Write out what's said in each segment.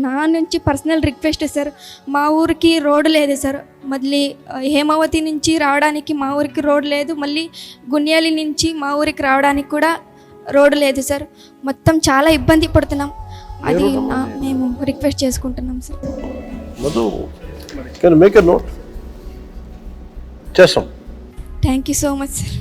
నా నుంచి personal request sir, మా ఊరికి రోడ్డు లేదు సార్. మళ్ళీ హేమావతి నుంచి రావడానికి మా ఊరికి రోడ్డు లేదు, మళ్ళీ గున్యాలి నుంచి మా ఊరికి రావడానికి కూడా రోడ్డు లేదు సార్. మొత్తం చాలా ఇబ్బంది పడుతున్నాం. అది మేము రిక్వెస్ట్ చేసుకుంటున్నాం sir. Thank you so much sir.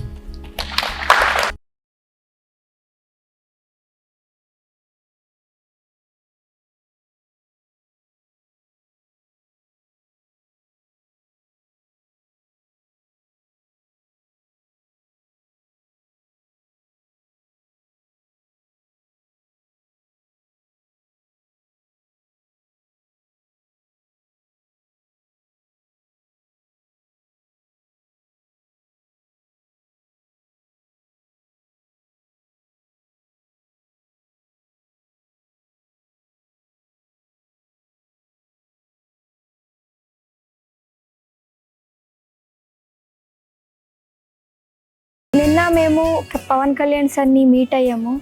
నిన్న మేము పవన్ కళ్యాణ్ సార్ని మీట్ అయ్యాము.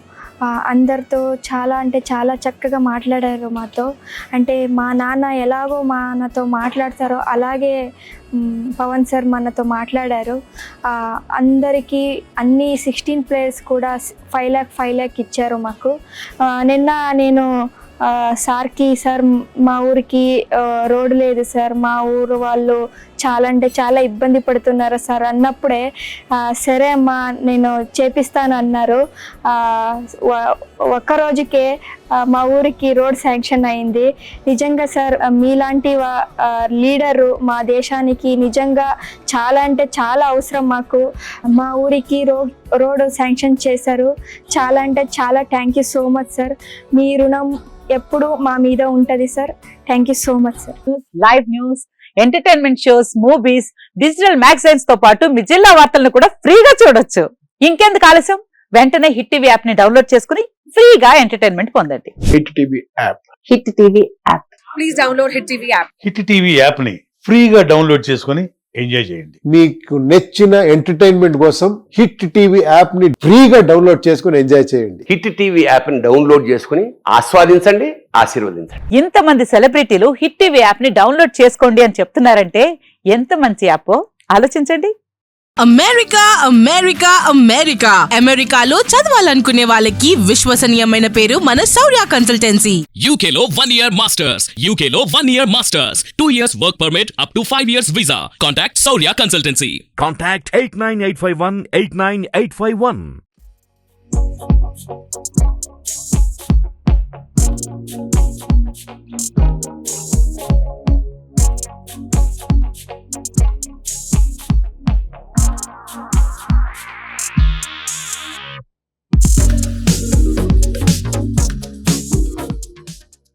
అందరితో చాలా అంటే చాలా చక్కగా మాట్లాడారు మాతో. అంటే మా నాన్న ఎలాగో మనతో మాట్లాడతారో అలాగే పవన్ సార్ మనతో మాట్లాడారు. అందరికీ అన్ని 16 ప్లేయర్స్ కూడా 5 lakh ఇచ్చారు మాకు. నిన్న నేను సార్కి, సార్ మా ఊరికి రోడ్డు లేదు సార్, మా ఊరు వాళ్ళు చాలా అంటే చాలా ఇబ్బంది పడుతున్నారు సార్ అన్నప్పుడే సరే అమ్మా నేను చేపిస్తాను అన్నారు. ఒక్కరోజుకే మా ఊరికి రోడ్ శాంక్షన్ అయింది. నిజంగా సార్ మీలాంటి లీడరు మా దేశానికి నిజంగా చాలా అంటే చాలా అవసరం మాకు. మా ఊరికి రోడ్ శాంక్షన్ చేశారు. చాలా అంటే చాలా thank you so much sir. మీ రుణం ఎప్పుడు మా మీద ఉంటది sir. Thank you so much sir. Live news, entertainment shows, movies, digital magazines తో పాటు మీ జిల్లా వార్తలను కూడా ఫ్రీగా చూడొచ్చు. ఇంకెందుకు ఆలస్యం, వెంటనే హిట్ టీవీ యాప్ ని డౌన్లోడ్ చేసుకుని ఫ్రీగా ఎంటర్టైన్మెంట్ పొందండి. Hit TV app. Hit TV app. Please download hit TV app. Hit TV app ని ఫ్రీగా డౌన్లోడ్ చేసుకుని ఎంజాయ్ చేయండి. మీకు నచ్చిన ఎంటర్టైన్మెంట్ కోసం హిట్ టీవీ యాప్ ని ఫ్రీగా డౌన్లోడ్ చేసుకుని ఎంజాయ్ చేయండి. హిట్ టీవీ యాప్ ని డౌన్లోడ్ చేసుకుని ఆస్వాదించండి, ఆశీర్వదించండి. ఇంతమంది సెలబ్రిటీలు హిట్ టీవీ యాప్ ని డౌన్లోడ్ చేసుకోండి అని చెప్తున్నారంటే ఎంత మంచి యాప్ ఆలోచించండి. అమెరికా అమెరికా అమెరికా అమెరికాలో చదవాలనుకునే వాళ్ళకి విశ్వసనీయమైన పేరు మన శౌర్య కన్సల్టెన్సీ. UK లో 1 year masters, UK లో 1 year masters, 2 years work permit up to 5 years visa. Contact Saurya Consultancy. Contact 89851 89851.